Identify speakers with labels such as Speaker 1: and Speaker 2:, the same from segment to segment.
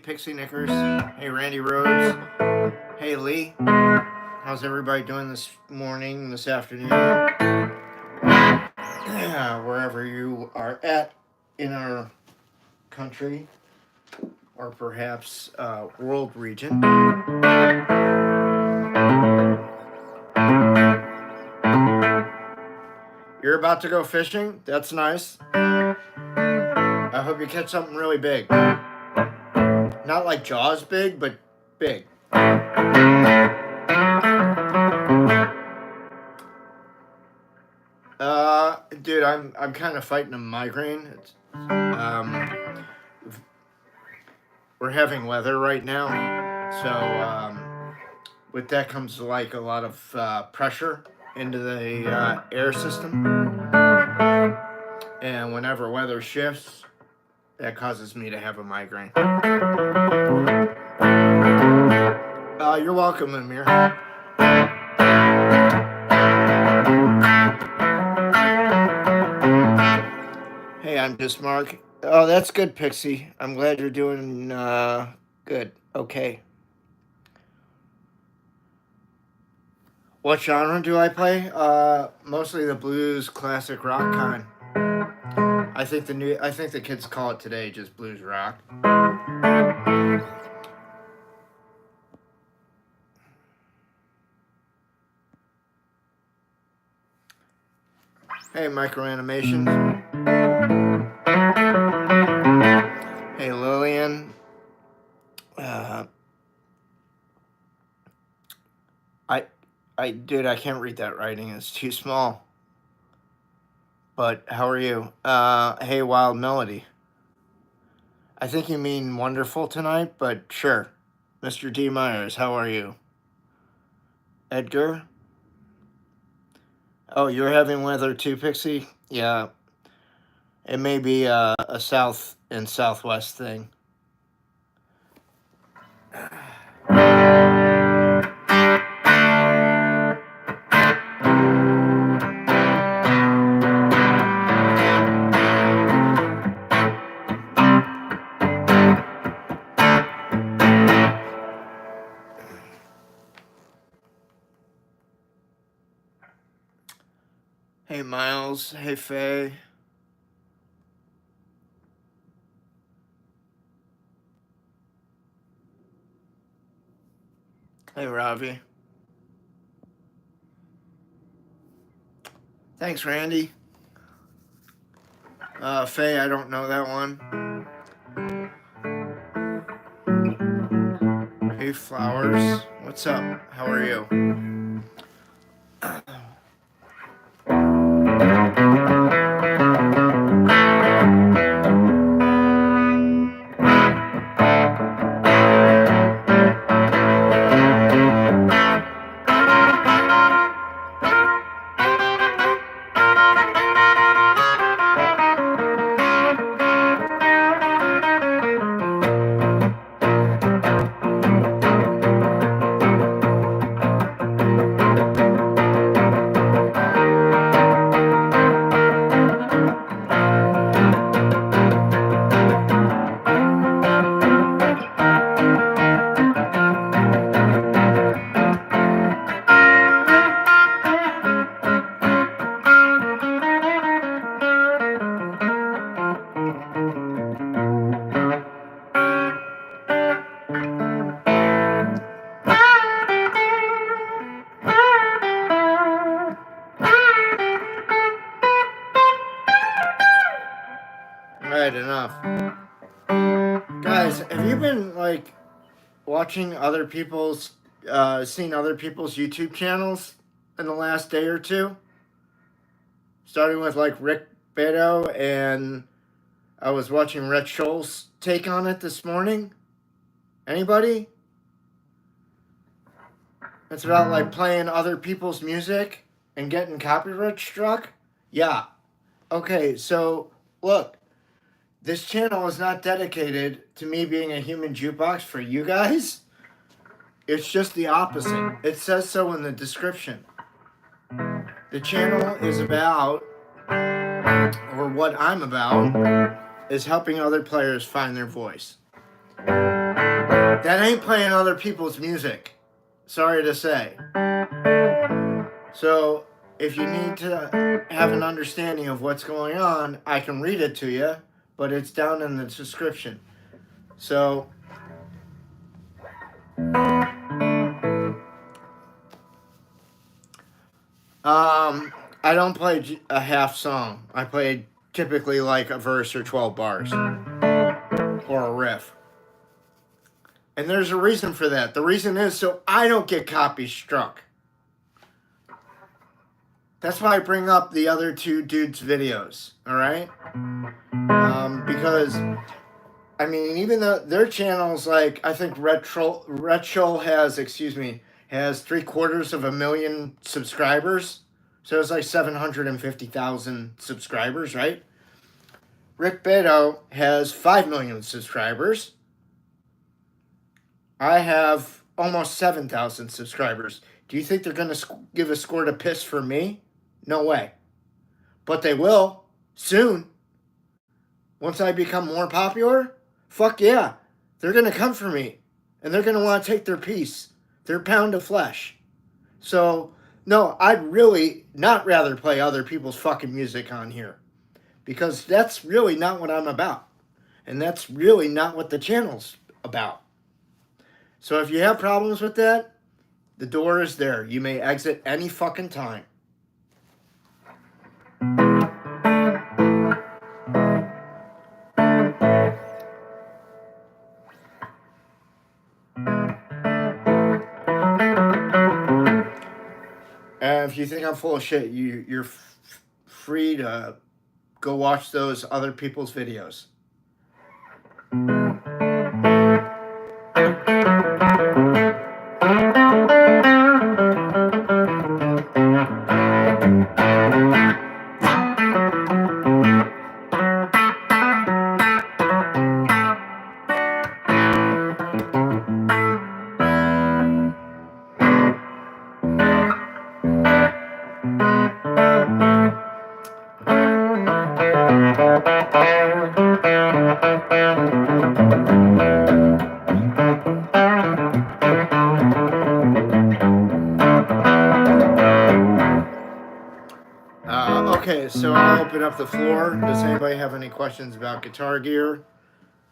Speaker 1: Pixie Knickers. Hey, Randy Rhodes. Hey, Lee. How's everybody doing this morning, this afternoon? Wherever you are at in our country, or perhaps world region. You're about to go fishing? That's nice. I hope you catch something really big. Not like Jaws big, but big. Dude, I'm kind of fighting a migraine. We're having weather right now, so with that comes like a lot of pressure into the air system, and whenever weather shifts, that causes me to have a migraine. You're welcome, Amir. Hey, I'm just Mark. Oh, that's good, Pixie. I'm glad you're doing good. Okay. What genre do I play? Mostly the blues, classic rock kind. I think the kids call it today just blues rock. Hey, Micro Animations. Hey, Lillian. Dude, I can't read that writing. It's too small. But how are you? Hey, Wild Melody. I think you mean wonderful tonight, but sure. Mr. D. Myers, how are you? Edgar? Oh, you're having weather too, Pixie? Yeah. It may be a south and southwest thing. Hey, Miles. Hey, Faye. Hey, Ravi. Thanks, Randy. Faye, I don't know that one. Hey, Flowers. What's up? How are you? Enough. Guys, have you been like watching other people's seen other people's YouTube channels in the last day or two? Starting with like Rick Beto, and I was watching Rhett Scholl's take on it this morning. Anybody? It's about like playing other people's music and getting copyright struck? Yeah. Okay, so look. This channel is not dedicated to me being a human jukebox for you guys. It's just the opposite. It says so in the description. The channel is about, or what I'm about, is helping other players find their voice. That ain't playing other people's music. Sorry to say. So, if you need to have an understanding of what's going on, I can read it to you, but it's down in the description. So, I don't play a half song. I play typically like a verse or 12 bars or a riff. And there's a reason for that. The reason is so I don't get copy struck. That's why I bring up the other two dudes' videos, all right? Because, I mean, even though their channels, like, I think Retro has 750,000 subscribers. So it's like 750,000 subscribers, right? Rick Beto has 5 million subscribers. I have almost 7,000 subscribers. Do you think they're going to give a squirt of piss for me? No way. But they will soon. Once I become more popular, fuck yeah. They're going to come for me. And they're going to want to take their piece, their pound of flesh. So, no, I'd really not rather play other people's fucking music on here. Because that's really not what I'm about. And that's really not what the channel's about. So if you have problems with that, the door is there. You may exit any fucking time. And if you think I'm full of shit, you're free to go watch those other people's videos. Okay, so I'll open up the floor. Does anybody have any questions about guitar gear,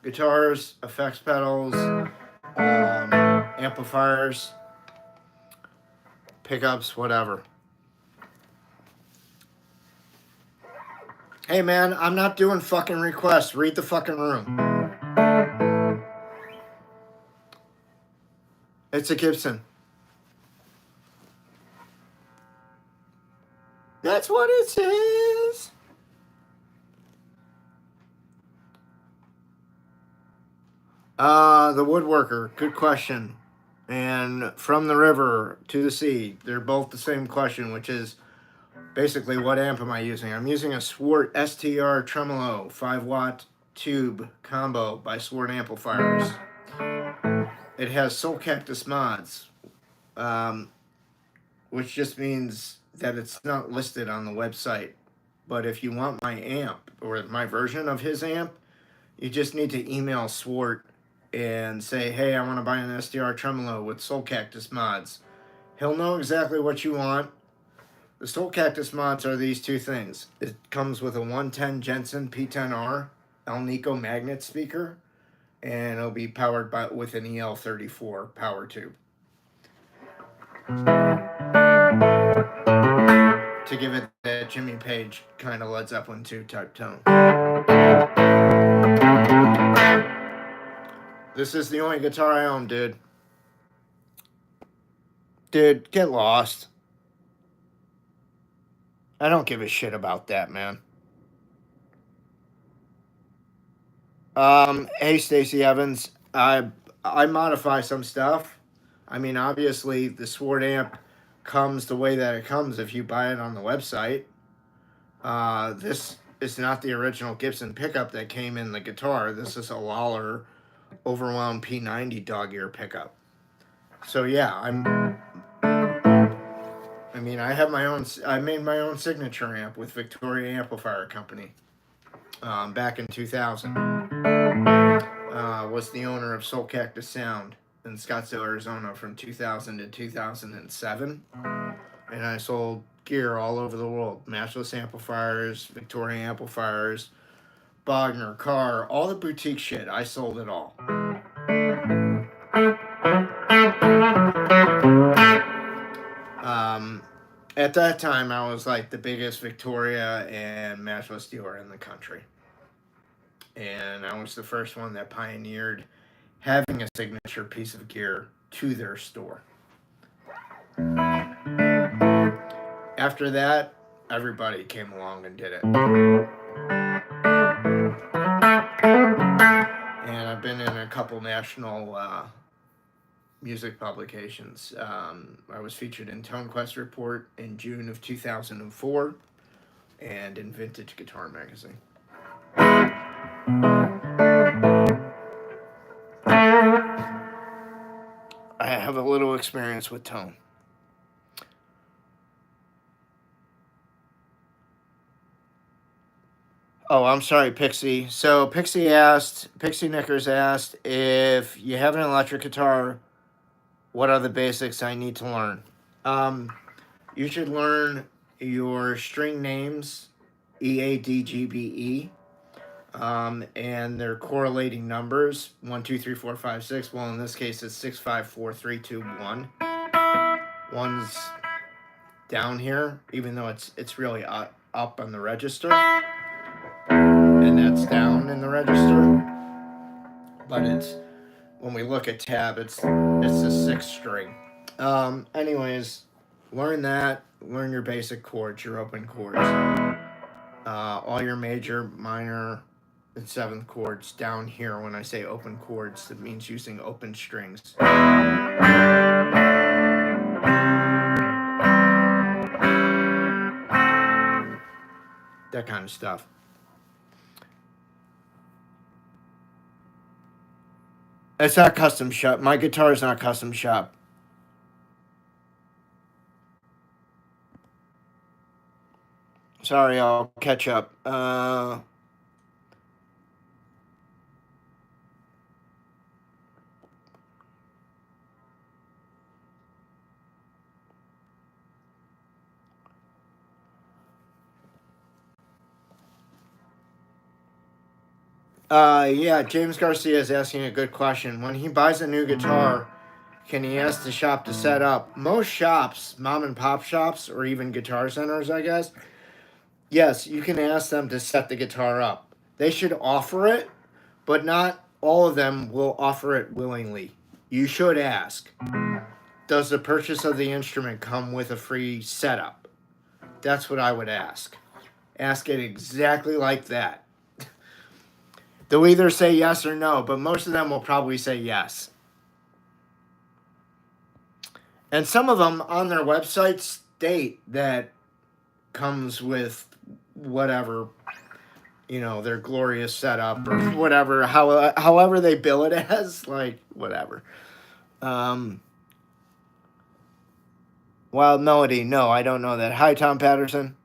Speaker 1: guitars, effects pedals, amplifiers, pickups, whatever? Hey man, I'm not doing fucking requests. Read the fucking room. It's a Gibson. That's what it says. The woodworker. Good question. And from the river to the sea. They're both the same question, which is basically what amp am I using? I'm using a Swart STR Tremolo 5-watt tube combo by Swart Amplifiers. It has Soulcactus mods, which just means that it's not listed on the website. But if you want my amp or my version of his amp, you just need to email Swart and say, hey, I want to buy an STR Tremolo with Soulcactus mods. He'll know exactly what you want. The Soulcactus mods are these two things. It comes with a 110 Jensen P10R El Nico magnet speaker, and it'll be powered with an EL34 power tube. To give it that Jimmy Page kind of Led Zeppelin 2 type tone. This is the only guitar I own, dude. Dude, get lost. I don't give a shit about that, man. Hey, Stacey Evans. I modify some stuff. I mean, obviously, the Swart amp comes the way that it comes if you buy it on the website. This is not the original Gibson pickup that came in the guitar. This is a Lawler Overwhelmed P90 dog ear pickup. So yeah, I have my own. I made my own signature amp with Victoria Amplifier Company back in 2000. was the owner of Soulcactus Sound in Scottsdale, Arizona from 2000 to 2007. And I sold gear all over the world. Matchless amplifiers, Victoria amplifiers, Bogner, Carr, all the boutique shit. I sold it all. At that time, I was like the biggest Victoria and Matchless dealer in the country. And I was the first one that pioneered having a signature piece of gear to their store. After that, everybody came along and did it. And I've been in a couple national music publications. I was featured in Tone Quest Report in June of 2004 and in Vintage Guitar Magazine. I have a little experience with tone. Oh, I'm sorry, Pixie. So Pixie Knickers asked, if you have an electric guitar, what are the basics I need to learn? You should learn your string names, E, A, D, G, B, E, and their correlating numbers, 1, 2, 3, 4, 5, 6. Well, in this case, it's 6, 5, 4, 3, 2, 1. One's down here, even though it's really up on the register, and that's down in the register. But it's, when we look at tab, it's the 6th string. Anyways, learn that. Learn your basic chords, your open chords. All your major, minor, and 7th chords down here. When I say open chords, that means using open strings. That kind of stuff. It's not custom shop. My guitar is not custom shop. Sorry, I'll catch up. Yeah, James Garcia is asking a good question. When he buys a new guitar, can he ask the shop to set up? Most shops, mom and pop shops, or even guitar centers, I guess, yes, you can ask them to set the guitar up. They should offer it, but not all of them will offer it willingly. You should ask, does the purchase of the instrument come with a free setup? That's what I would ask. Ask it exactly like that. They'll either say yes or no, but most of them will probably say yes. And some of them on their website state that comes with whatever, their glorious setup or whatever, however they bill it as, like, whatever. Wild Melody, no, I don't know that. Hi, Tom Patterson.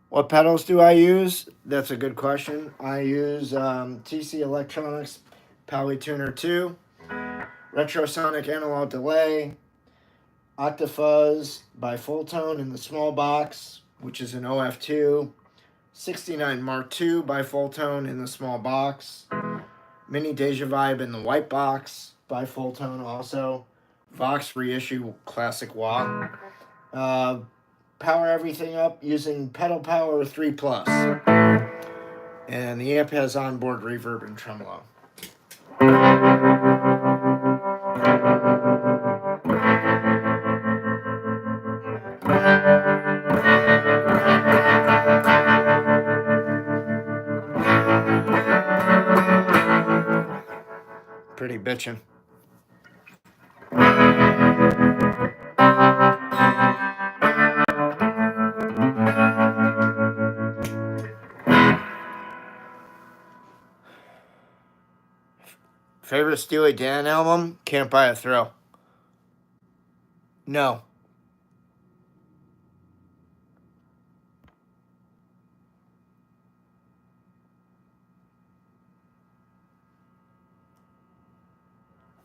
Speaker 1: What pedals do I use? That's a good question. I use Teese Electronics Polytuner 2, Retrosonic Analog Delay, Octafuzz by Fulltone in the small box, which is an OF2, 69 Mark II by Fulltone in the small box, Mini Deja Vibe in the white box by Fulltone also, Vox reissue Classic Wah. Power everything up using Pedal Power 3 Plus. And the amp has onboard reverb and tremolo. Pretty bitchin'. Favorite Steely Dan album? Can't Buy a Thrill. No.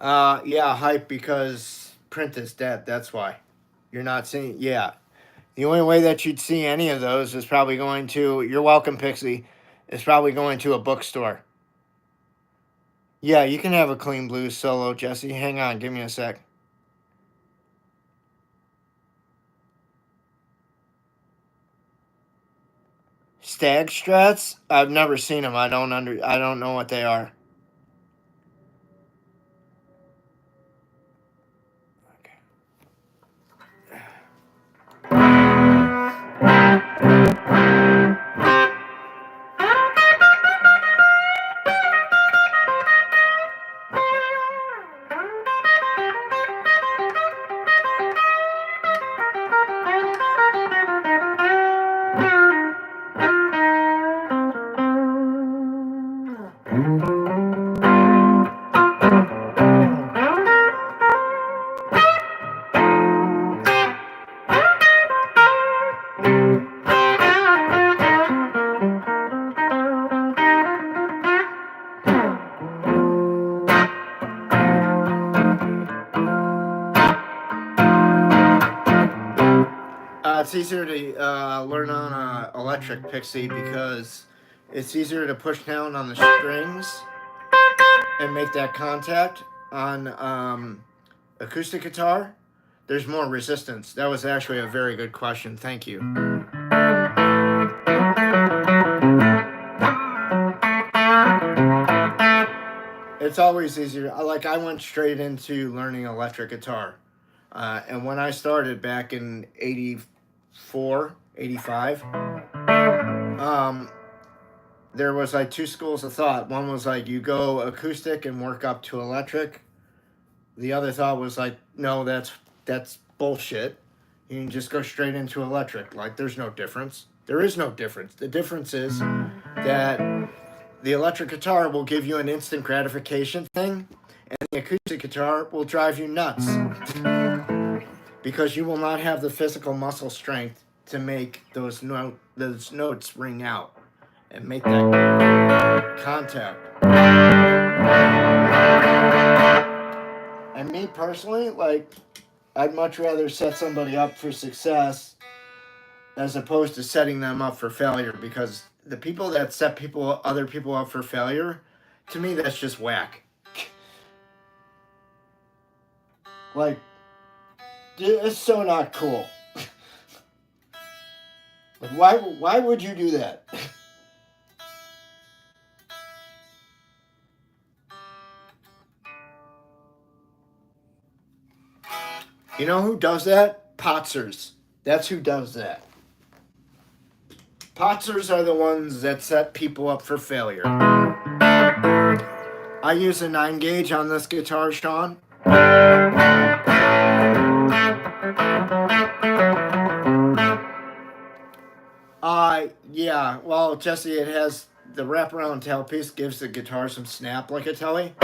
Speaker 1: Yeah, hype because print is dead. That's why. You're not seeing. Yeah. The only way that you'd see any of those is probably going to. You're welcome, Pixie. Is probably going to a bookstore. Yeah, you can have a clean blues solo, Jesse. Hang on, give me a sec. Stag Strats? I've never seen them. I don't know what they are. It's easier to learn on electric Pixie because it's easier to push down on the strings and make that contact. On acoustic guitar, there's more resistance. That was actually a very good question. Thank you. It's always easier. Like, I went straight into learning electric guitar. And when I started back in 84, 85, there was like two schools of thought. One was like, you go acoustic and work up to electric. The other thought was like, no, that's bullshit. You can just go straight into electric. Like, there's no difference. There is no difference. The difference is that the electric guitar will give you an instant gratification thing, and the acoustic guitar will drive you nuts because you will not have the physical muscle strength to make those notes ring out and make that contact. And me personally, like, I'd much rather set somebody up for success as opposed to setting them up for failure, because the people that set other people up for failure, to me, that's just whack. Like, it's so not cool. Like, why would you do that? You know who does that? Potzers. That's who does that. Potzers are the ones that set people up for failure. I use a 9 gauge on this guitar, Sean. Yeah, well, Jesse, it has the wraparound tailpiece, gives the guitar some snap like a telly.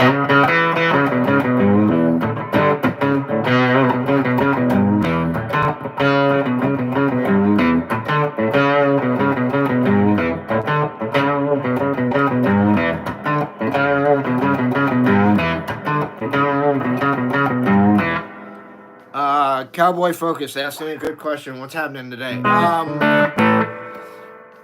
Speaker 1: Cowboy Focus asked me a good question. What's happening today?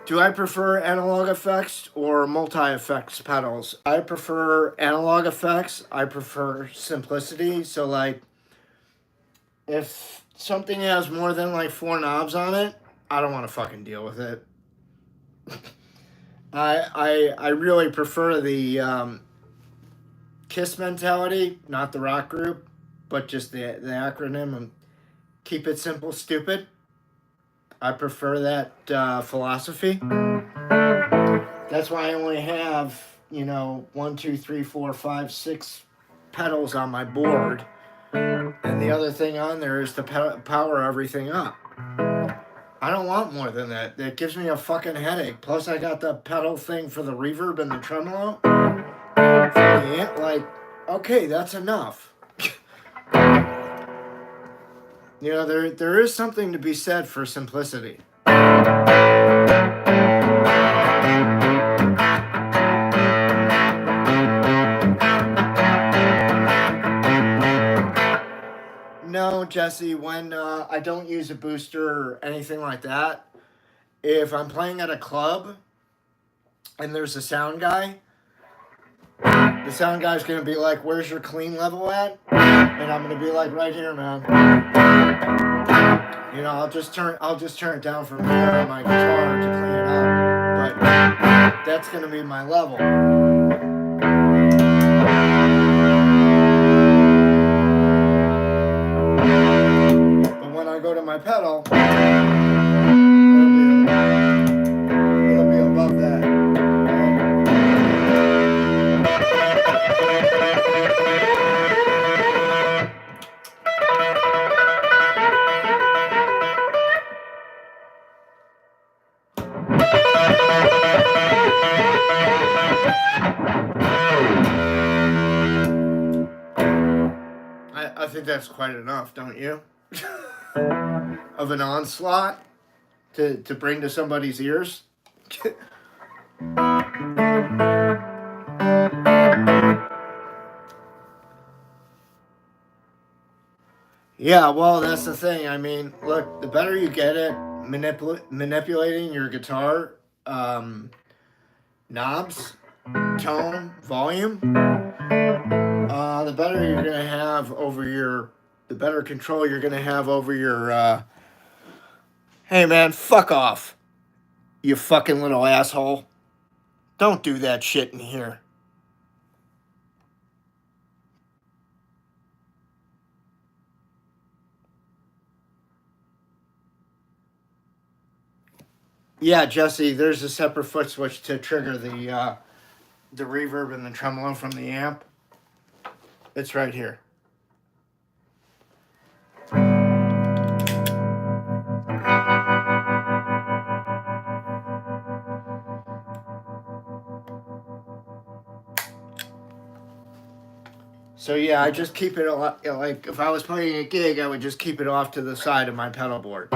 Speaker 1: Do I prefer analog effects or multi-effects pedals? I prefer analog effects. I prefer simplicity. So, like, if something has more than like 4 knobs on it, I don't want to fucking deal with it. I really prefer the KISS mentality, not the rock group, but just the acronym and keep it simple, stupid. I prefer that philosophy. That's why I only have, 1, 2, 3, 4, 5, 6 pedals on my board. And the other thing on there is to power everything up. I don't want more than that. That gives me a fucking headache. Plus, I got the pedal thing for the reverb and the tremolo. Like, okay, that's enough. There is something to be said for simplicity. know, Jesse, when I don't use a booster or anything like that, if I'm playing at a club and there's a sound guy, the sound guy's gonna be like, "Where's your clean level at?" And I'm gonna be like, "Right here, man." You know, I'll just turn it down from here on my guitar to clean it up. But that's gonna be my level. But when I go to my pedal, it'll be above that. I think that's quite enough, don't you? Of an onslaught to bring to somebody's ears. Yeah, well, that's the thing. I mean, look, the better you get at manipulating your guitar knobs, tone, volume, the better you're gonna have over your, the better control you're gonna have over your. Hey, man, fuck off, you fucking little asshole! Don't do that shit in here. Yeah, Jesse, there's a separate foot switch to trigger the reverb and the tremolo from the amp. It's right here. So yeah, I just keep it like if I was playing a gig, I would just keep it off to the side of my pedal board.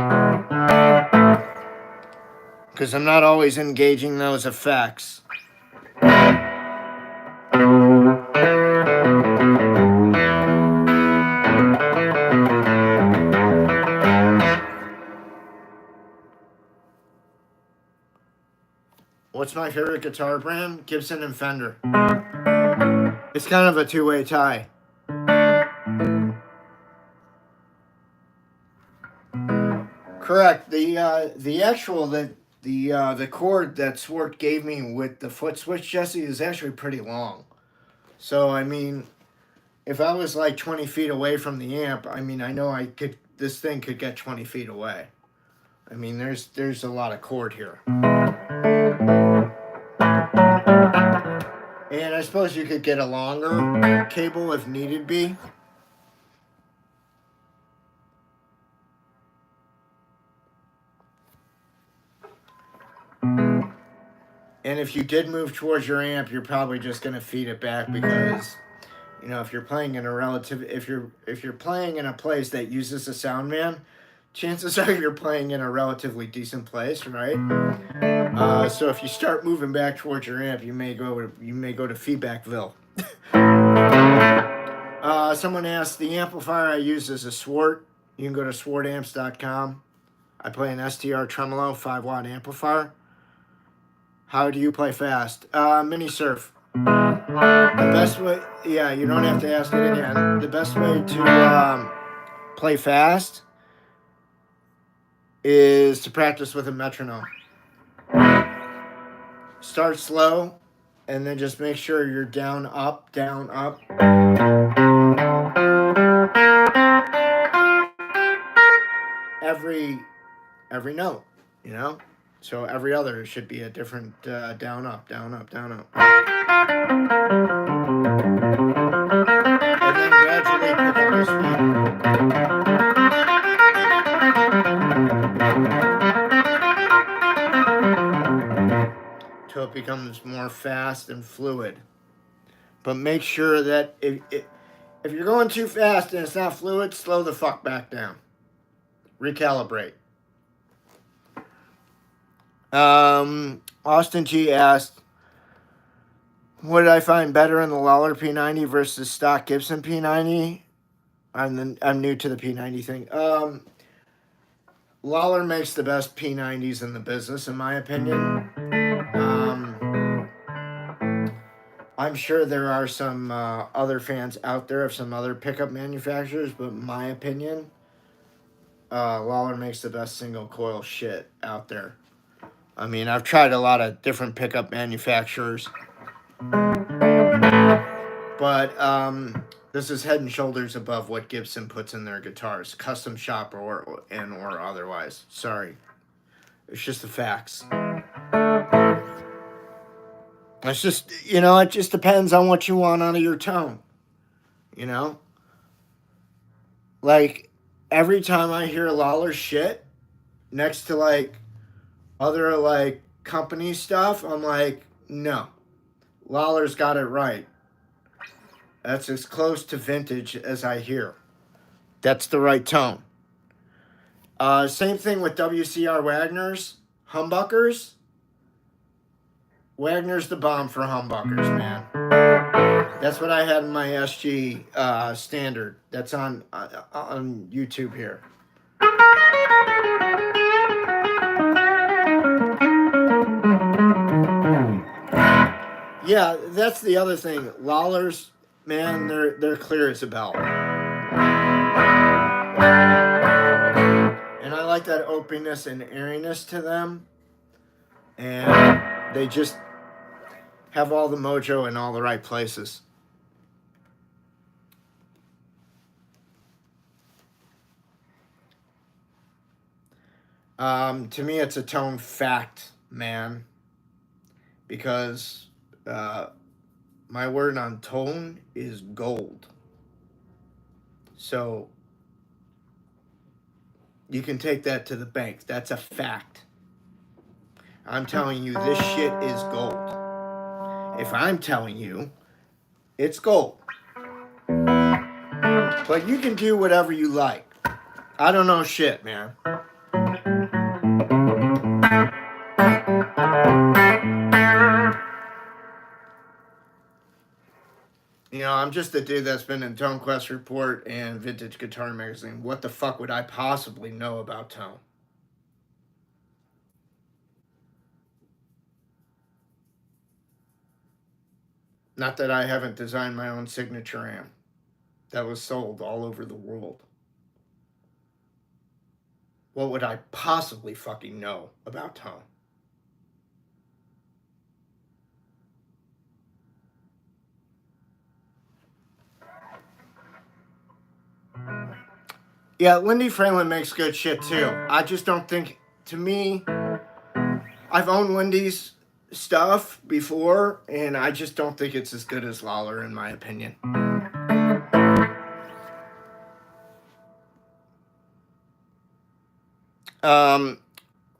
Speaker 1: Because I'm not always engaging those effects. What's my favorite guitar brand? Gibson and Fender. It's kind of a two-way tie. Correct. The cord that Swart gave me with the foot switch, Jesse, is actually pretty long. So I mean, if I was like 20 feet away from the amp, I mean, I know this thing could get 20 feet away. I mean, there's a lot of cord here. And I suppose you could get a longer cable if needed be. And if you did move towards your amp, you're probably just going to feed it back because, you know, if you're playing in if you're playing in a place that uses a sound man, chances are you're playing in a relatively decent place, right? So if you start moving back towards your amp, you may go to Feedbackville. Someone asked, the amplifier I use is a Swart. You can go to swartamps.com. I play an STR tremolo 5-watt amplifier. How do you play fast? Mini surf. The best way, yeah, you don't have to ask it again. The best way to play fast is to practice with a metronome. Start slow, and then just make sure you're down, up, down, up. Every note, you know? So every other should be a different down, up, down, up, down, up. And then gradually pick up your speed. Till it becomes more fast and fluid. But make sure that if you're going too fast and it's not fluid, slow the fuck back down. Recalibrate. Austin G asked, what did I find better in the Lawler P90 versus stock Gibson P90? I'm new to the P90 thing. Lawler makes the best P90s in the business, in my opinion. I'm sure there are some other fans out there of some other pickup manufacturers, but in my opinion, Lawler makes the best single coil shit out there. I mean, I've tried a lot of different pickup manufacturers, but this is head and shoulders above what Gibson puts in their guitars, custom shop or otherwise. Sorry, it's just the facts. It's just, it just depends on what you want out of your tone. Like, every time I hear Lawler shit next to, like, other, like, company stuff, I'm like, no. Lawler's got it right. That's as close to vintage as I hear. That's the right tone. Same thing with WCR Wagner's. Humbuckers. Wagner's the bomb for humbuckers, man. That's what I had in my SG standard. That's on YouTube here. Yeah, that's the other thing. Lawlers, man, they're clear as a bell. And I like that openness and airiness to them. And they just have all the mojo in all the right places. To me, it's a tone fact, man. Because my word on tone is gold. So you can take that to the bank. That's a fact. I'm telling you, this shit is gold. If I'm telling you, it's gold. But you can do whatever you like. I don't know shit, man. I'm just a dude that's been in Tone Quest Report and Vintage Guitar Magazine. What the fuck would I possibly know about tone? Not that I haven't designed my own signature amp that was sold all over the world. What would I possibly fucking know about tone? Yeah, Lindy Franklin makes good shit too. I just don't think, to me, I've owned Lindy's stuff before, and I just don't think it's as good as Lawler, in my opinion.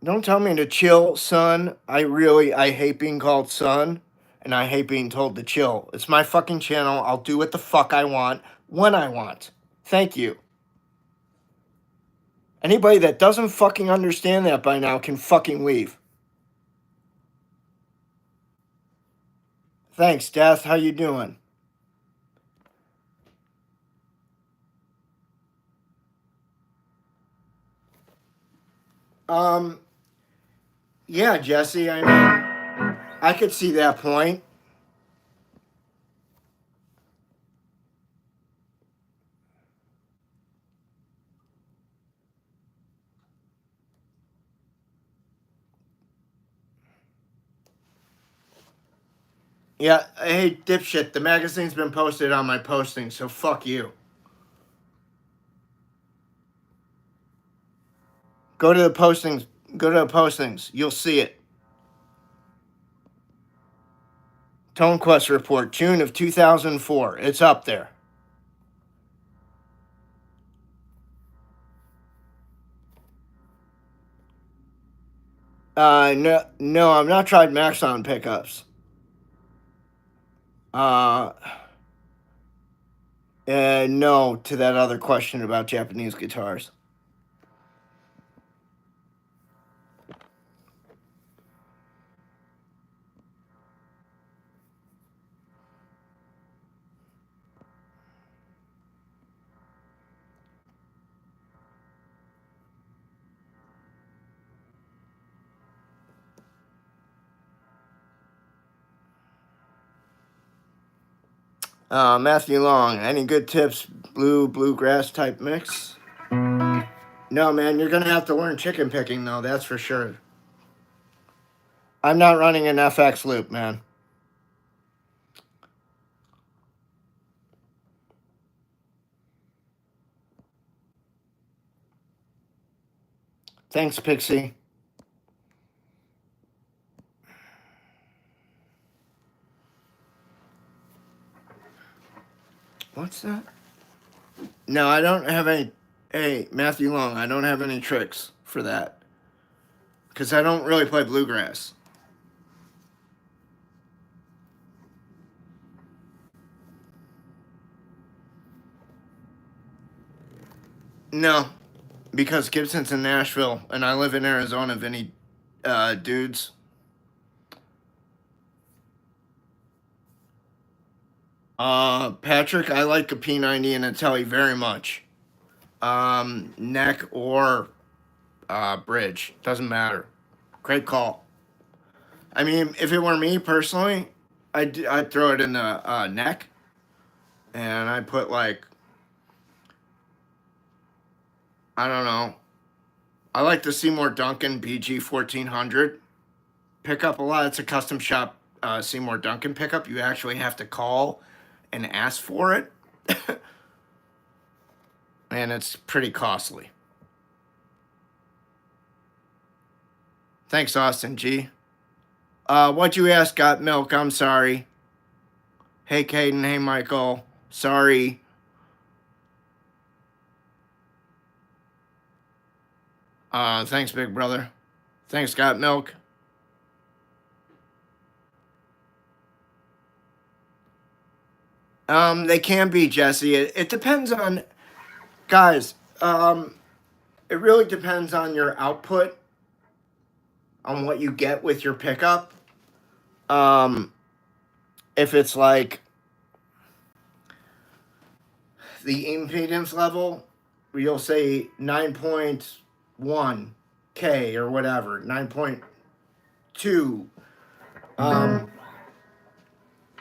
Speaker 1: Don't tell me to chill, son. I hate being called son, and I hate being told to chill. It's my fucking channel. I'll do what the fuck I want, when I want. Thank you. Anybody that doesn't fucking understand that by now can fucking leave. Thanks, Death. How you doing? Yeah, Jesse, I mean, I could see that point. Yeah, hey, dipshit, the magazine's been posted on my posting, so fuck you. Go to the postings, you'll see it. Tone Quest Report, June of 2004. It's up there. No, I've not tried Maxon pickups. No, to that other question about Japanese guitars. Matthew Long, any good tips? Bluegrass type mix? No, man, you're going to have to learn chicken picking, though, that's for sure. I'm not running an FX loop, man. Thanks, Pixie. What's that? No, I don't have any. Hey, Matthew Long, I don't have any tricks for that. Because I don't really play bluegrass. No, because Gibson's in Nashville and I live in Arizona, Vinny dudes. Patrick, I like a P90 and a Telly very much. Neck or bridge, doesn't matter. Great call. I mean, if it were me personally, I'd throw it in the neck, and I'd put like, I don't know. I like the Seymour Duncan BG 1400 pickup a lot. It's a custom shop Seymour Duncan pickup. You actually have to call and ask for it. And it's pretty costly. Thanks, Austin G. What'd you ask, Got Milk? I'm sorry. Hey, Caden. Hey, Michael. Sorry. Thanks, big brother. Thanks, Got Milk. They can be, Jesse. It depends on, guys, it really depends on your output, on what you get with your pickup. If it's like the impedance level, you'll say 9.1 K or whatever, 9.2.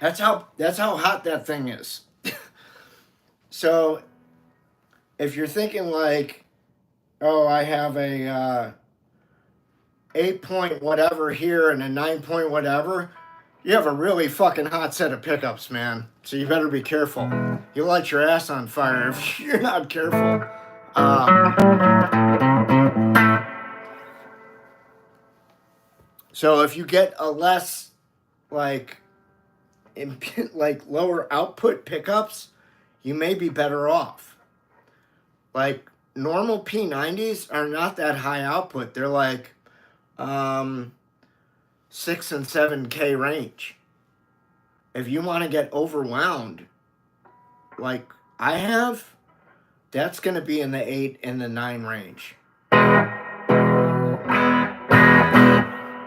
Speaker 1: That's how hot that thing is. So if you're thinking like, oh, I have a 8 point whatever here and a 9 point whatever, you have a really fucking hot set of pickups, man. So you better be careful. You'll light your ass on fire if you're not careful. So if you get a less like lower output pickups, you may be better off. Like normal P90s are not that high output. They're like 6 and 7K range. If you want to get overwhelmed, like I have, that's going to be in the 8 and the 9 range.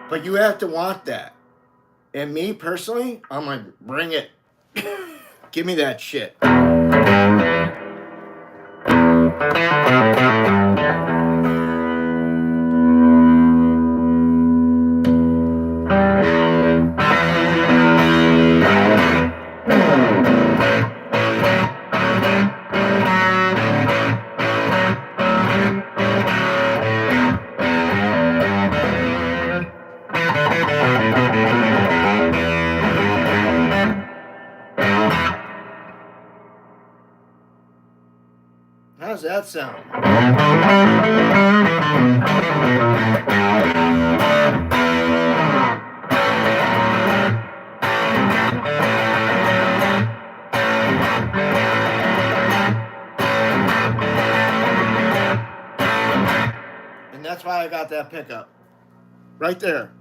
Speaker 1: But you have to want that. And me personally, I'm like, bring it. Give me that shit. How's that sound? And that's why I got that pickup. Right there.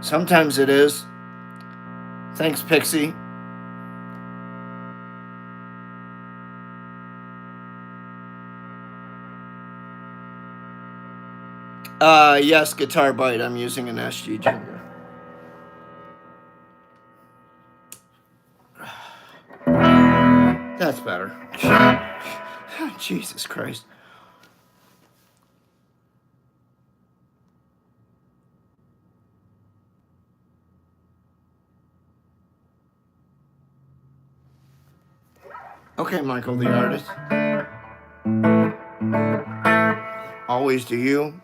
Speaker 1: Sometimes it is. Thanks, Pixie. Yes, Guitar Bite. I'm using an SG Junior. That's better. Jesus Christ. Okay, Michael the artist. Always do you.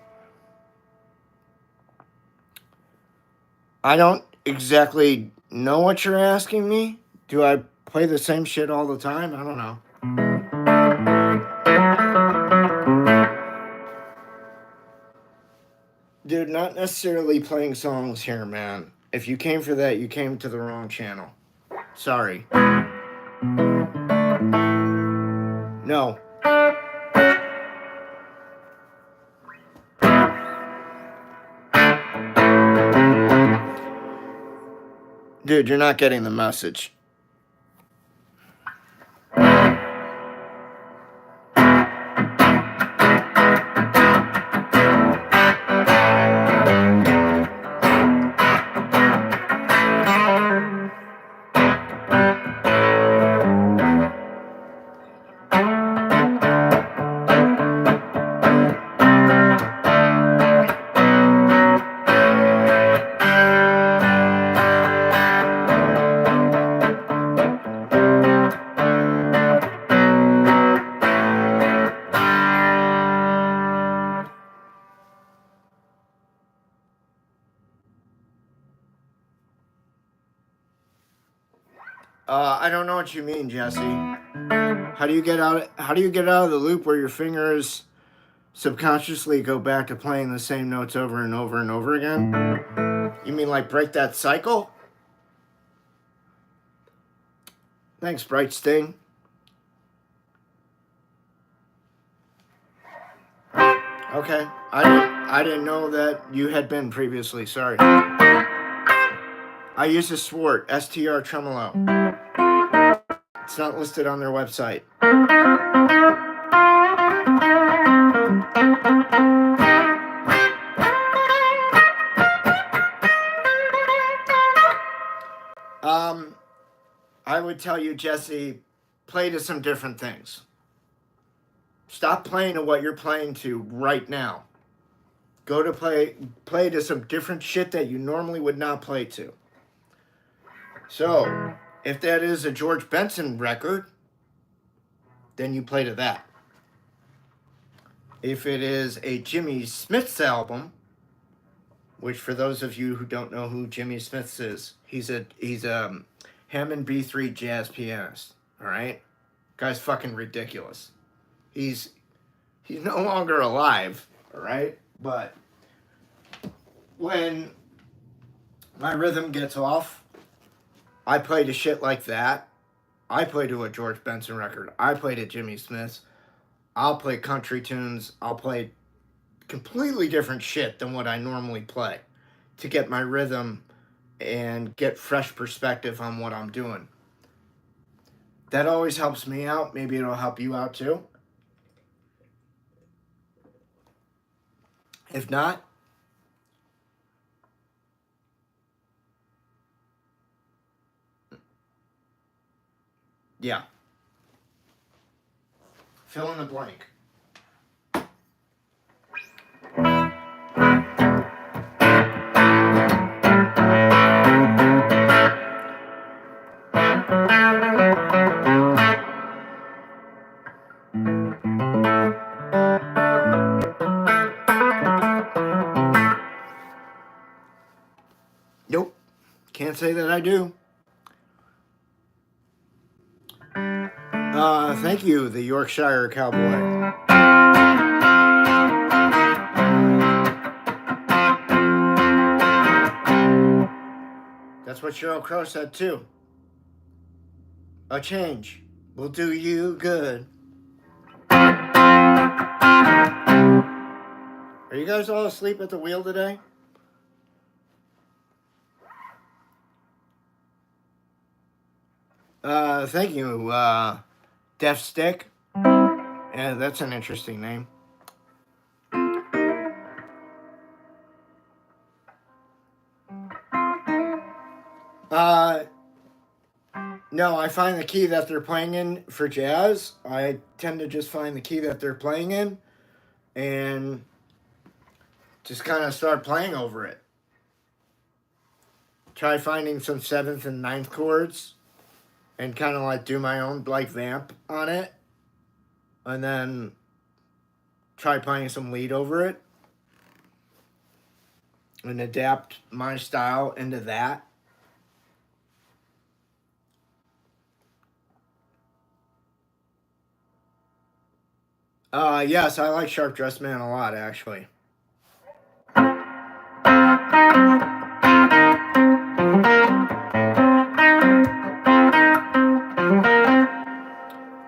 Speaker 1: I don't exactly know what you're asking me. Do I play the same shit all the time? I don't know. Dude, not necessarily playing songs here, man. If you came for that, you came to the wrong channel. Sorry. No. Dude, you're not getting the message. I don't know what you mean, Jesse. How do you get out of the loop where your fingers subconsciously go back to playing the same notes over and over and over again? You mean like break that cycle? Thanks, Bright Sting. Okay. I didn't know that you had been previously. Sorry. I use a Swart STR tremolo. It's not listed on their website. I would tell you, Jesse, play to some different things. Stop playing to what you're playing to right now. Go to play to some different shit that you normally would not play to. So, if that is a George Benson record, then you play to that. If it is a Jimmy Smith's album, which for those of you who don't know who Jimmy Smith's is, he's a Hammond B3 jazz pianist. All right, guy's fucking ridiculous. He's no longer alive. All right, but when my rhythm gets off, I play to shit like that. I play to a George Benson record. I play to Jimmy Smith's. I'll play country tunes. I'll play completely different shit than what I normally play to get my rhythm and get fresh perspective on what I'm doing. That always helps me out. Maybe it'll help you out too. If not, yeah. Fill in the blank. Nope. Can't say that I do. Thank you, the Yorkshire Cowboy. That's what Sheryl Crow said too. A change will do you good. Are you guys all asleep at the wheel today? Thank you, Deaf Stick. Yeah, that's an interesting name. No, I find the key that they're playing in for jazz. I tend to just find the key that they're playing in and just kind of start playing over it. Try finding some seventh and ninth chords and kind of like do my own like vamp on it. And then try playing some lead over it. And adapt my style into that. Yes, I like Sharp Dressed Man a lot, actually.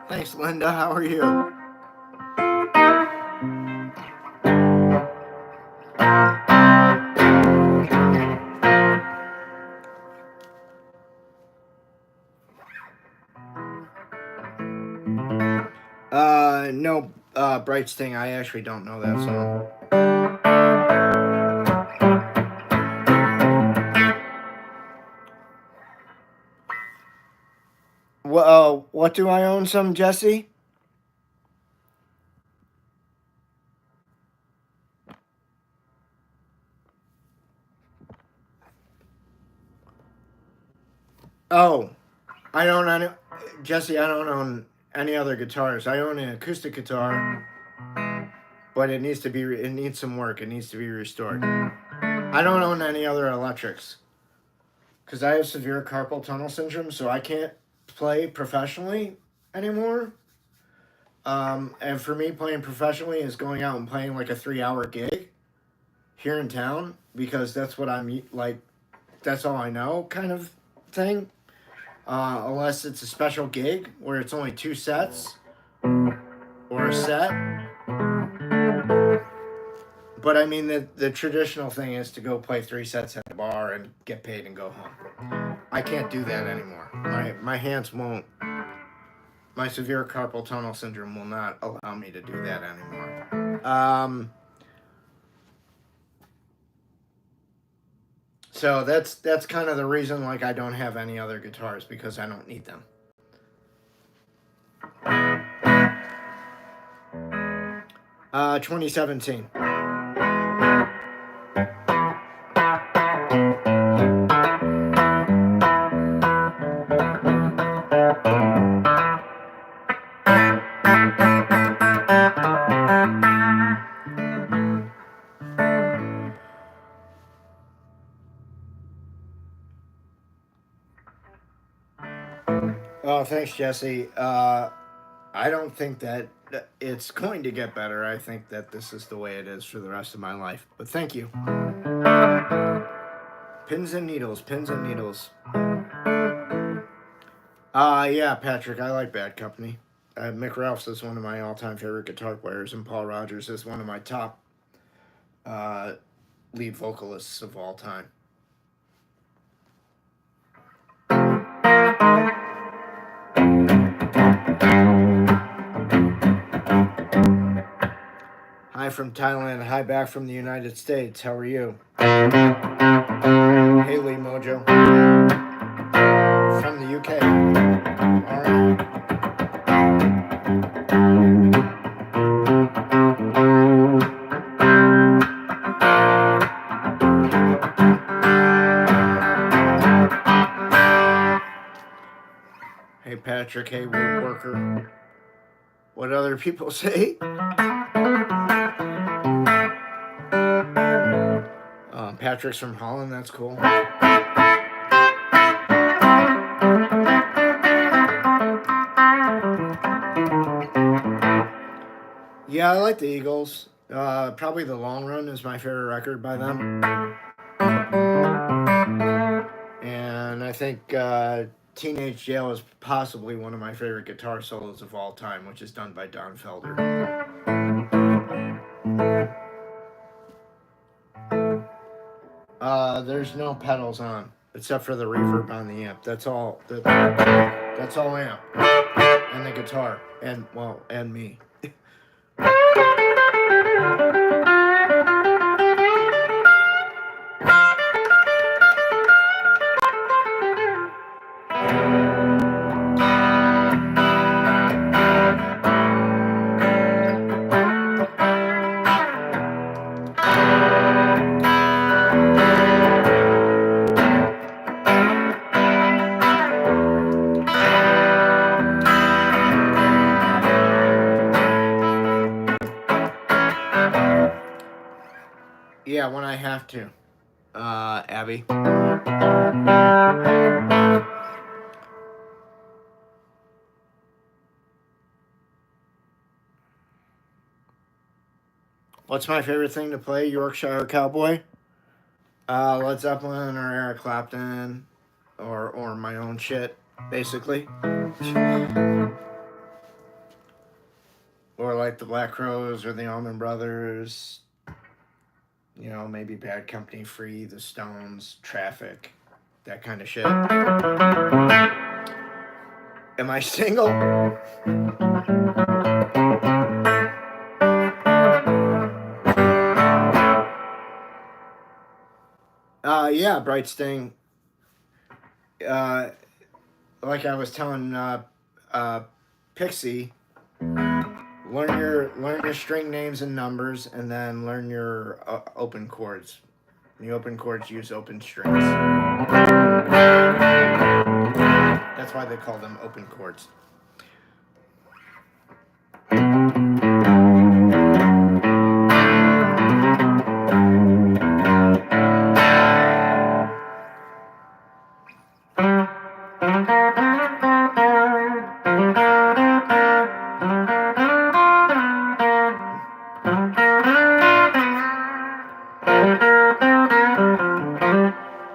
Speaker 1: Thanks, Linda. How are you? No, Bright Sting. I actually don't know that song. What do I own some, Jesse? Oh, I don't own Jesse. I don't own any other guitars. I own an acoustic guitar, but it needs some work. It needs to be restored. I don't own any other electrics because I have severe carpal tunnel syndrome, so I can't play professionally anymore. And for me, playing professionally is going out and playing like a 3-hour gig here in town because that's what I'm like. That's all I know, kind of thing. Unless it's a special gig where it's only 2 sets or a set. But I mean, the traditional thing is to go play 3 sets at the bar and get paid and go home. I can't do that anymore. My hands won't. My severe carpal tunnel syndrome will not allow me to do that anymore. So that's kind of the reason like I don't have any other guitars because I don't need them. Uh, 2017. Oh, thanks, Jesse. I don't think that it's going to get better. I think that this is the way it is for the rest of my life. But thank you. Pins and needles, pins and needles. Yeah, Patrick, I like Bad Company. Mick Ralphs is one of my all-time favorite guitar players, and Paul Rodgers is one of my top lead vocalists of all time. Hi from Thailand. Hi back from the United States. How are you? Hey, Lee Mojo. From the UK. All right. Hey, Patrick. Hey, woodworker. What other people say? Patrick's from Holland. That's cool. Yeah, I like the Eagles. Probably The Long Run is my favorite record by them. And I think Teenage Jail is possibly one of my favorite guitar solos of all time, which is done by Don Felder. There's no pedals on, except for the reverb on the amp. That's all. That's all amp. And the guitar. And me. Yeah, when I have to. Abby. What's my favorite thing to play? Yorkshire Cowboy? Led Zeppelin or Eric Clapton or my own shit, basically. Or like the Black Crowes or the Allman Brothers. You know, maybe Bad Company, Free, The Stones, Traffic, that kind of shit. Am I single? Yeah, Bright Sting. Like I was telling Pixie, learn your string names and numbers, and then learn your open chords. The open chords use open strings. That's why they call them open chords.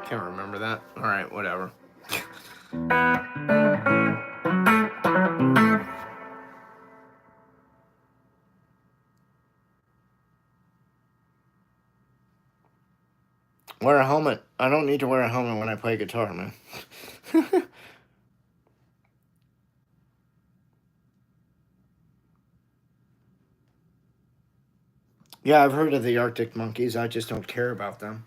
Speaker 1: Can't remember that. All right, whatever. Wear a helmet. I don't need to wear a helmet when I play guitar, man. Yeah, I've heard of the Arctic monkeys. I just don't care about them.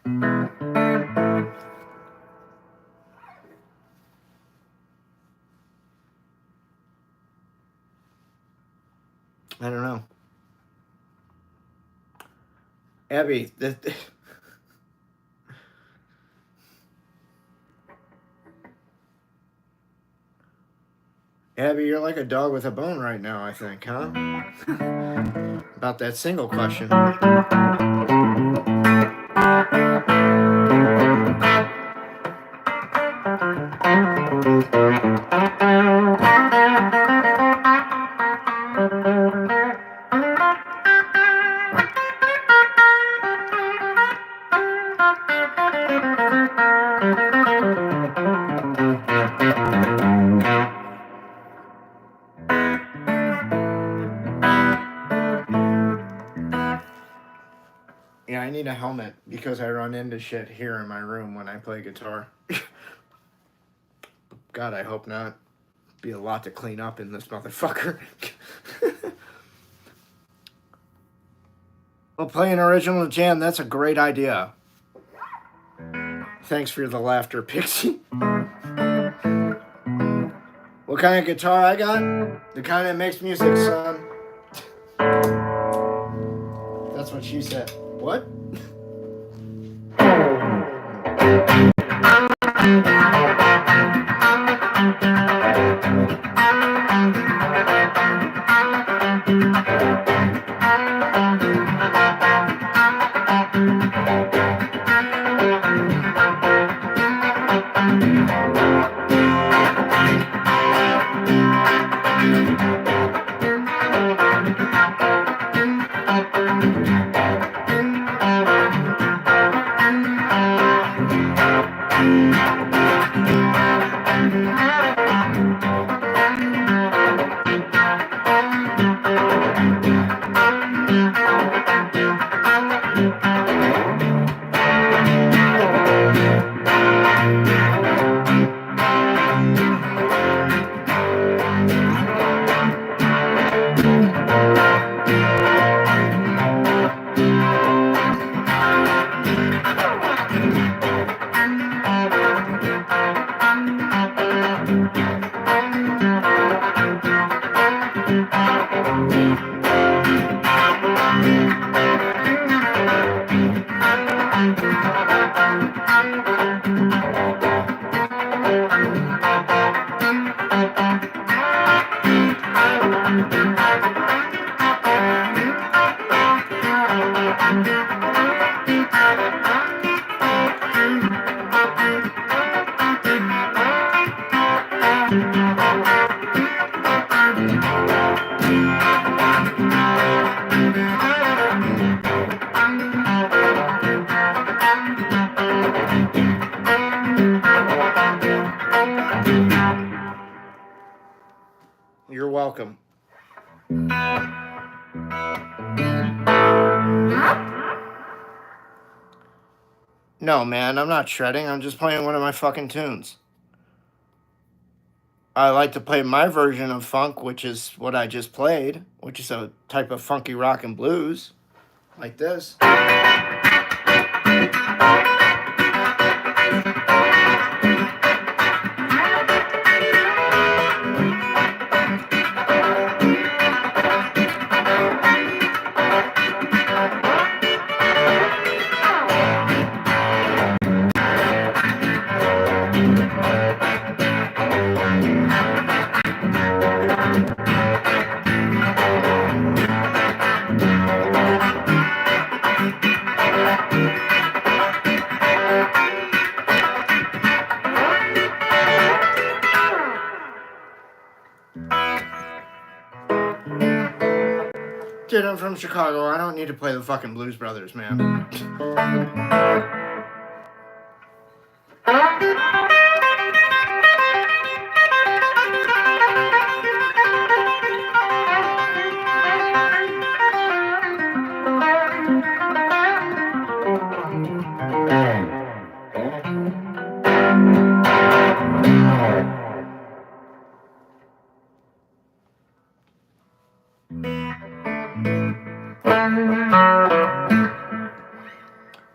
Speaker 1: I don't know. Abby, Abby, you're like a dog with a bone right now, I think, huh? About that single question. Yeah, I need a helmet because I run into shit here in my room when I play guitar. God, I hope not. Be a lot to clean up in this motherfucker. Well, play an original jam, that's a great idea. Thanks for the laughter, Pixie. What kind of guitar I got? The kind that makes music, son. That's what she said. What? No, man, I'm not shredding. I'm just playing one of my fucking tunes. I like to play my version of funk, which is what I just played, which is a type of funky rock and blues, like this. Dude, I'm from Chicago. I don't need to play the fucking Blues Brothers, man.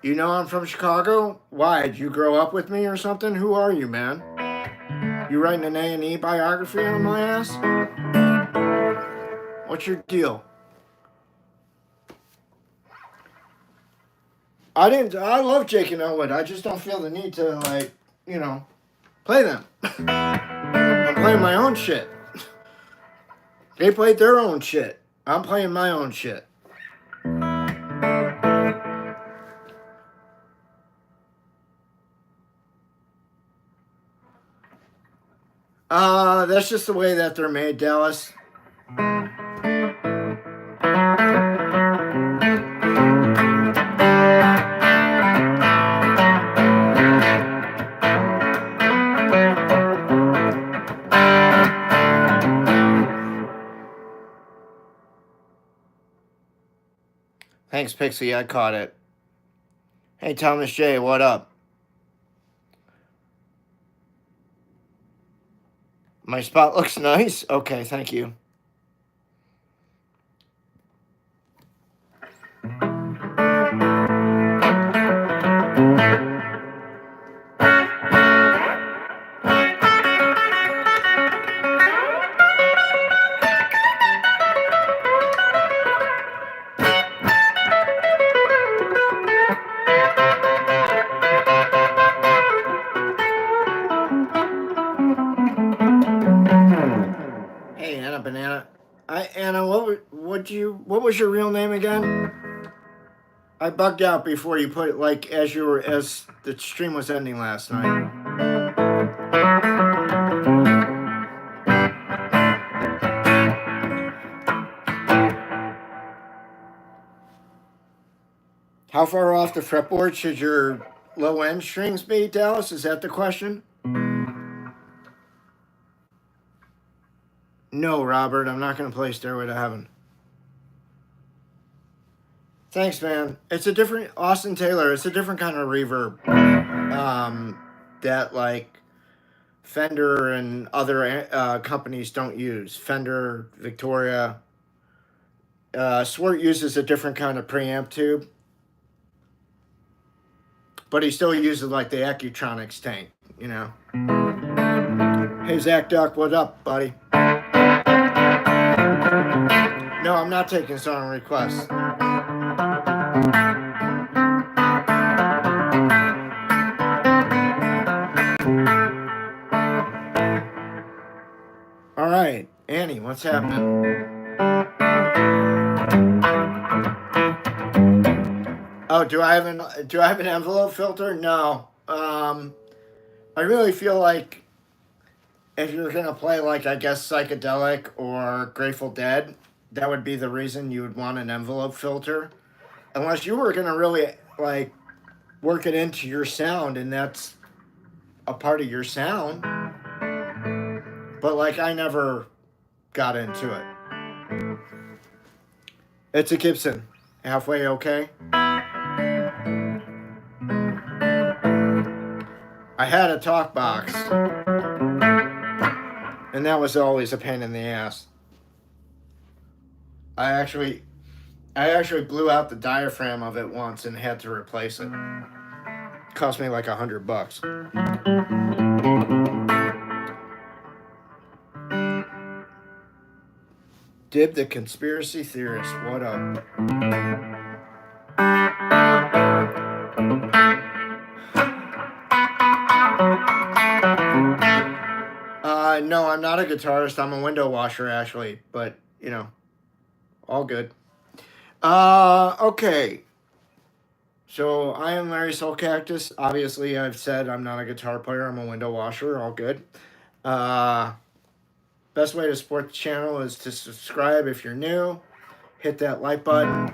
Speaker 1: You know I'm from Chicago? Why? Did you grow up with me or something? Who are you, man? You writing an A&E biography on my ass? What's your deal? I love Jake and Elwood. I just don't feel the need to, like, you know, play them. I'm playing my own shit. They played their own shit. I'm playing my own shit. That's just the way that they're made, Dallas. Thanks, Pixie. I caught it. Hey, Thomas J., what up? My spot looks nice? Okay, thank you. Anna, what was your real name again? I bugged out before you put it, like, as the stream was ending last night. How far off the fretboard should your low end strings be, Dallas? Is that the question? No, Robert, I'm not going to play Stairway to Heaven. Thanks, man. It's a different, Austin Taylor, it's a different kind of reverb that, like, Fender and other companies don't use. Fender, Victoria. Swart uses a different kind of preamp tube. But he still uses, like, the Electronics tank, you know. Hey, Zach Duck, what up, buddy? No, I'm not taking song requests. All right, Annie, what's happening? Oh, do I have an envelope filter? No. I really feel like if you're gonna play, like, I guess, psychedelic or Grateful Dead, that would be the reason you would want an envelope filter, unless you were gonna really, like, work it into your sound and that's a part of your sound. But, like, I never got into it. It's a Gibson. Halfway okay. I had a talk box, and that was always a pain in the ass. I actually blew out the diaphragm of it once and had to replace it. It cost me like $100. Dib the conspiracy theorist, what up? No, I'm not a guitarist. I'm a window washer, actually. But, you know, all good. Okay. So, I am Larry Soulcactus. Obviously, I've said I'm not a guitar player. I'm a window washer. All good. Best way to support the channel is to subscribe if you're new. Hit that like button,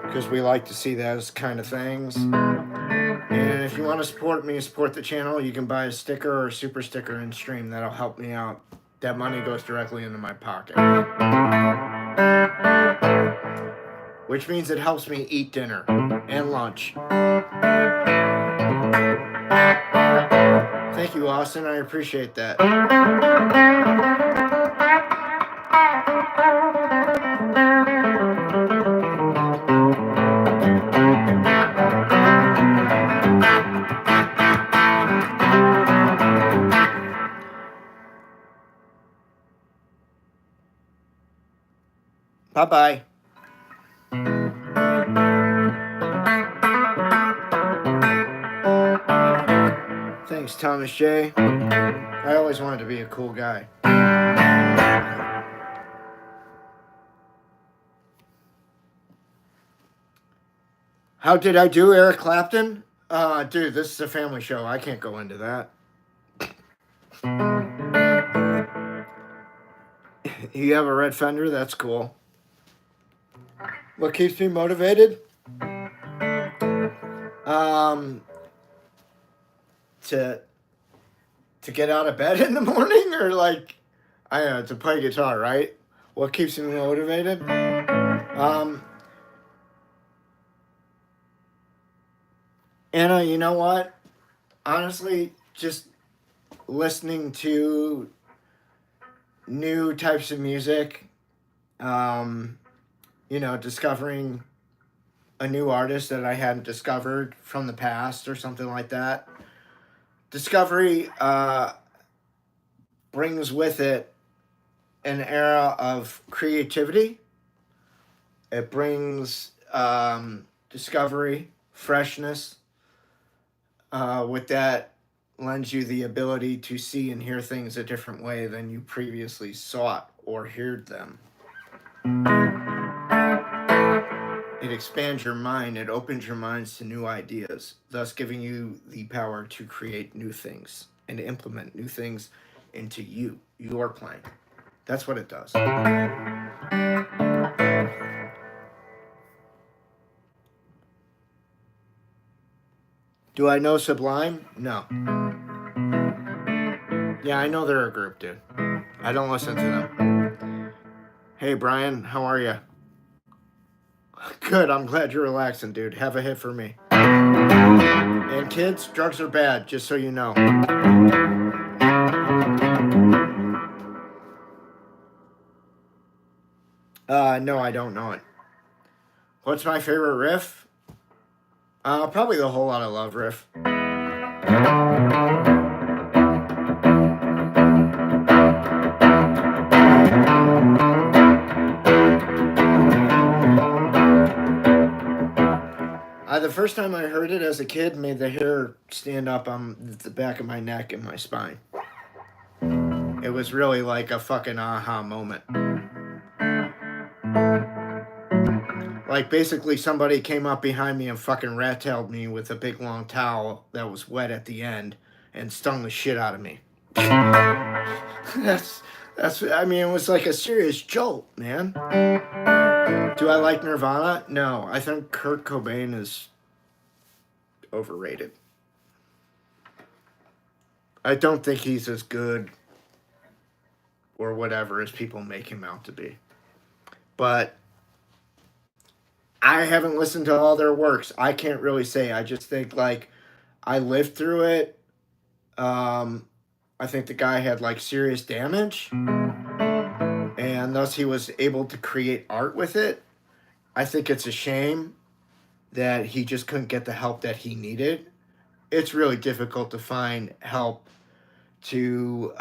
Speaker 1: because we like to see those kind of things. And if you want to support me, support the channel, you can buy a sticker or a super sticker and stream. That'll help me out. That money goes directly into my pocket. Which means it helps me eat dinner and lunch. Thank you, Austin. I appreciate that. Bye-bye. Thanks, Thomas J. I always wanted to be a cool guy. How did I do, Eric Clapton? Dude, this is a family show. I can't go into that. You have a red Fender? That's cool. What keeps me motivated? To get out of bed in the morning, or like, I don't know, to play guitar, right? What keeps me motivated? Anna, you know what? Honestly, just listening to new types of music, you know, discovering a new artist that I hadn't discovered from the past or something like that. Discovery brings with it an era of creativity. It brings discovery, freshness. With that, lends you the ability to see and hear things a different way than you previously sought or heard them. It expands your mind. It opens your minds to new ideas, thus giving you the power to create new things and implement new things into your plan. That's what it does. Do I know Sublime? No. Yeah, I know they're a group, dude. I don't listen to them. Hey, Brian, how are you? Good, I'm glad you're relaxing, dude. Have a hit for me. And kids, drugs are bad, just so you know. No, I don't know it. What's my favorite riff? Probably the Whole Lotta Love riff. The first time I heard it as a kid made the hair stand up on the back of my neck and my spine. It was really like a fucking aha moment. Like basically somebody came up behind me and fucking rat-tailed me with a big long towel that was wet at the end and stung the shit out of me. That's I mean, it was like a serious jolt, man. Do I like Nirvana? No, I think Kurt Cobain is overrated. I don't think he's as good or whatever as people make him out to be. But I haven't listened to all their works. I can't really say. I just think like I lived through it. I think the guy had like serious damage, and thus he was able to create art with it. I think it's a shame that he just couldn't get the help that he needed. It's really difficult to find help to,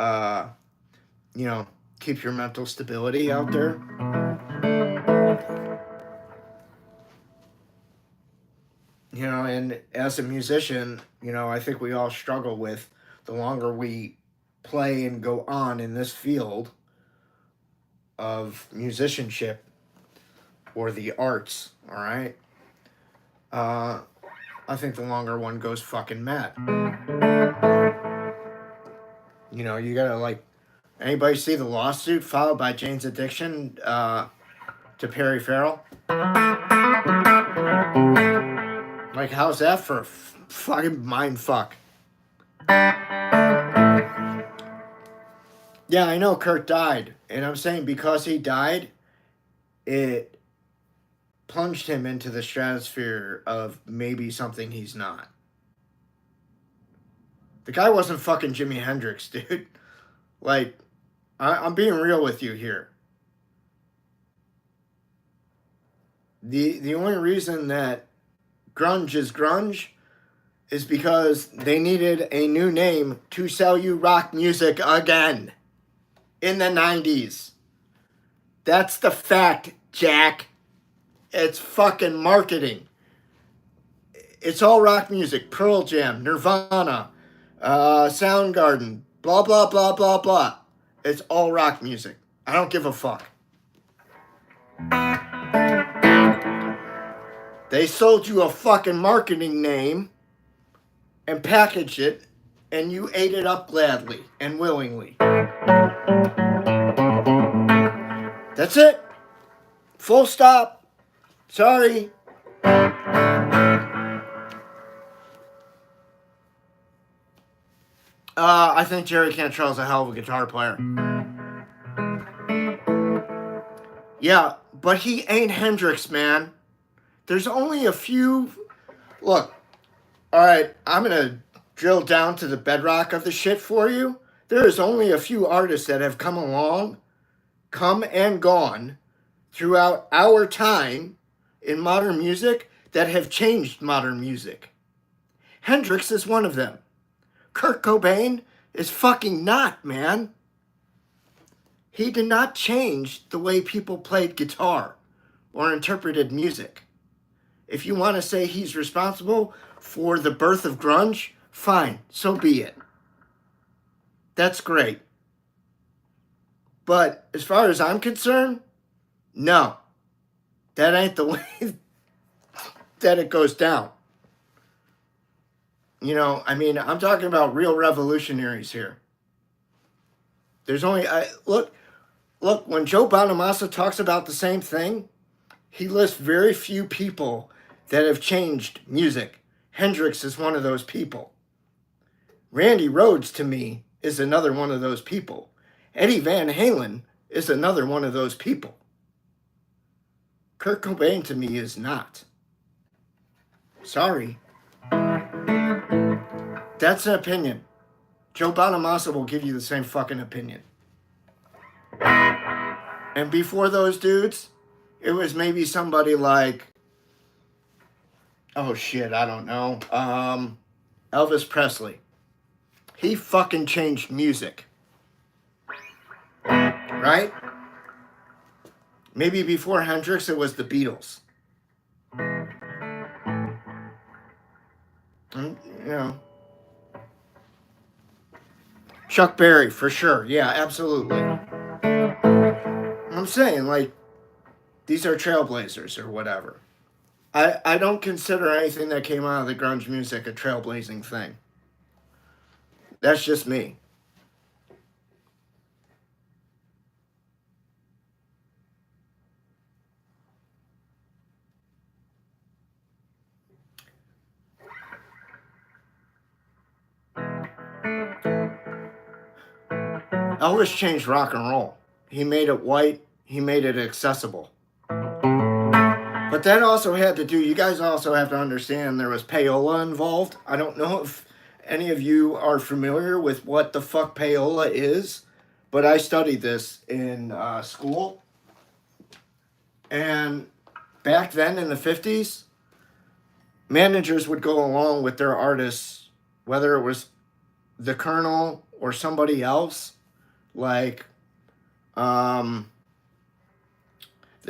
Speaker 1: you know, keep your mental stability out there. You know, and as a musician, you know, I think we all struggle with the longer we play and go on in this field of musicianship or the arts, all right? I think the longer one goes fucking mad. You know, you gotta like, anybody see the lawsuit filed by Jane's Addiction to Perry Farrell? Like, how's that for a fucking mind fuck? Yeah, I know Kurt died, and I'm saying because he died, it plunged him into the stratosphere of maybe something he's not. The guy wasn't fucking Jimi Hendrix, dude. Like, I'm being real with you here. The only reason that grunge is grunge is because they needed a new name to sell you rock music again in the 90s. That's the fact, Jack. It's fucking marketing. It's all rock music. Pearl Jam, Nirvana, Soundgarden, blah, blah, blah, blah, blah. It's all rock music. I don't give a fuck. They sold you a fucking marketing name and packaged it, and you ate it up gladly and willingly. That's it. Full stop. Sorry. I think Jerry Cantrell's a hell of a guitar player. Yeah, but he ain't Hendrix, man. There's only a few. Look, all right, I'm going to drill down to the bedrock of the shit for you. There is only a few artists that have come and gone throughout our time in modern music that have changed modern music. Hendrix is one of them. Kurt Cobain is fucking not, man. He did not change the way people played guitar or interpreted music. If you want to say he's responsible for the birth of grunge, fine, so be it. That's great. But as far as I'm concerned, no. That ain't the way that it goes down. You know, I mean, I'm talking about real revolutionaries here. There's only, look, when Joe Bonamassa talks about the same thing, he lists very few people that have changed music. Hendrix is one of those people. Randy Rhoads, to me, is another one of those people. Eddie Van Halen is another one of those people. Kurt Cobain, to me, is not. Sorry. That's an opinion. Joe Bonamassa will give you the same fucking opinion. And before those dudes, it was maybe somebody like, oh shit, I don't know, Elvis Presley. He fucking changed music. Right? Maybe before Hendrix, it was the Beatles. You know. Chuck Berry, for sure. Yeah, absolutely. I'm saying, like, these are trailblazers or whatever. I don't consider anything that came out of the grunge music a trailblazing thing. That's just me. Elvis changed rock and roll. He made it white. He made it accessible. But that also had to do, you guys also have to understand there was payola involved. I don't know if any of you are familiar with what the fuck payola is, but I studied this in school. And back then in the 50s, managers would go along with their artists, whether it was the Colonel or somebody else, like the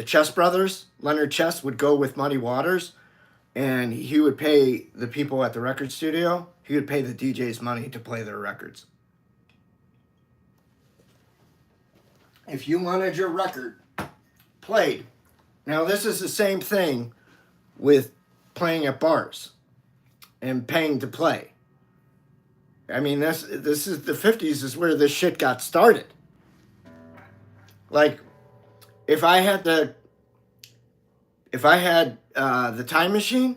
Speaker 1: Chess Brothers. Leonard Chess would go with Muddy Waters, and he would pay the people at the record studio, he would pay the DJs money to play their records. If you wanted your record played, now this is the same thing with playing at bars and paying to play. I mean, this is the 50s is where this shit got started. Like, if I had the time machine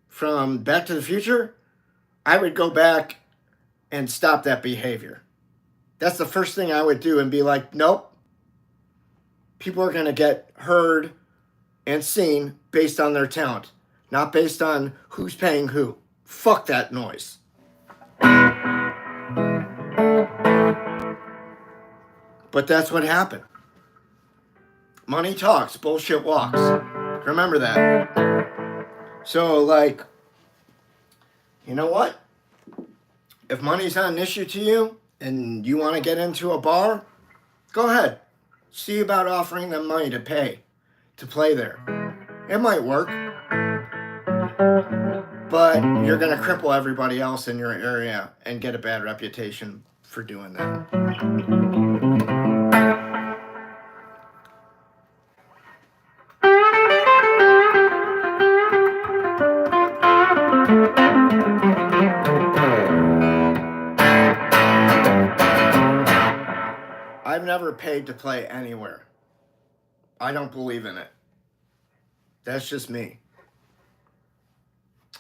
Speaker 1: from Back to the Future, I would go back and stop that behavior. That's the first thing I would do and be like, nope. People are going to get heard and seen based on their talent, not based on who's paying who. Fuck that noise. But that's what happened. Money talks, bullshit walks. Remember that. So, like, you know what? If money's not an issue to you and you want to get into a bar, go ahead. See about offering them money to pay to play there. It might work. But you're going to cripple everybody else in your area and get a bad reputation for doing that. I've never paid to play anywhere. I don't believe in it. That's just me.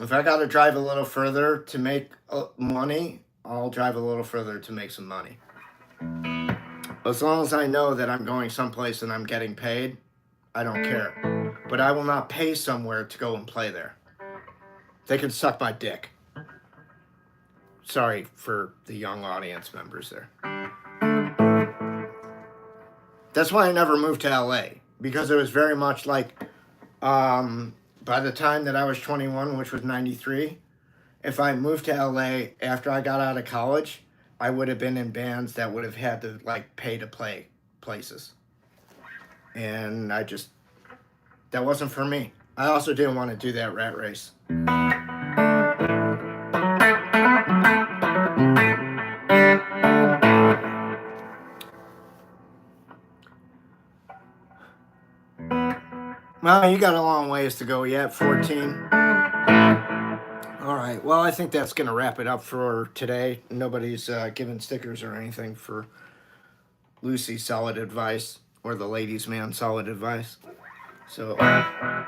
Speaker 1: If I got to drive a little further to make money, I'll drive a little further to make some money. As long as I know that I'm going someplace and I'm getting paid, I don't care. But I will not pay somewhere to go and play there. They can suck my dick. Sorry for the young audience members there. That's why I never moved to LA, because it was very much like, by the time that I was 21, which was 93, if I moved to LA after I got out of college, I would have been in bands that would have had to, like, pay to play places. And that wasn't for me. I also didn't want to do that rat race. Well, you got a long ways to go yet, 14. All right, well, I think that's going to wrap it up for today. Nobody's giving stickers or anything for Lucy's solid advice or the ladies' man solid advice. So I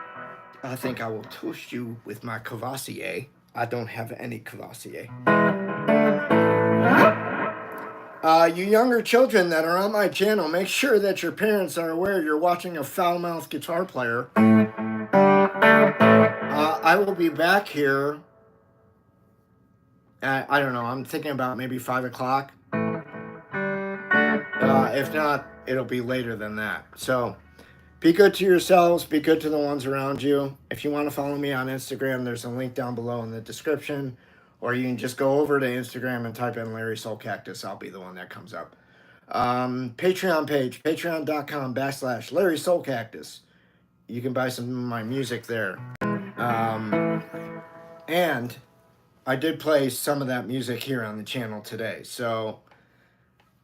Speaker 1: think I will toast you with my Cavassier. I don't have any Cavassier. You younger children that are on my channel, make sure that your parents are aware you're watching a foul-mouthed guitar player. I will be back here at, I don't know, I'm thinking about maybe 5 o'clock. If not, it'll be later than that. So be good to yourselves. Be good to the ones around you. If you want to follow me on Instagram, there's a link down below in the description. Or you can just go over to Instagram and type in Larry Soulcactus. I'll be the one that comes up. Patreon page, patreon.com/Larry Soulcactus. You can buy some of my music there. And I did play some of that music here on the channel today. So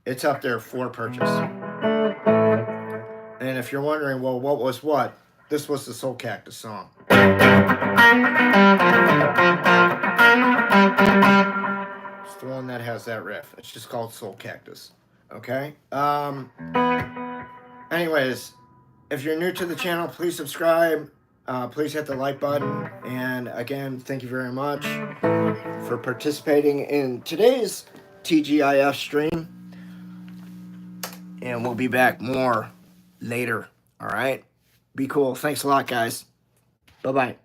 Speaker 1: it's up there for purchase. And if you're wondering, well, what was what? This was the Soulcactus song. It's the one that has that riff. It's just called Soulcactus. Okay? Anyways, if you're new to the channel, please subscribe. Please hit the like button. And again, thank you very much for participating in today's TGIF stream. And we'll be back more later. All right? Be cool. Thanks a lot, guys. Bye-bye.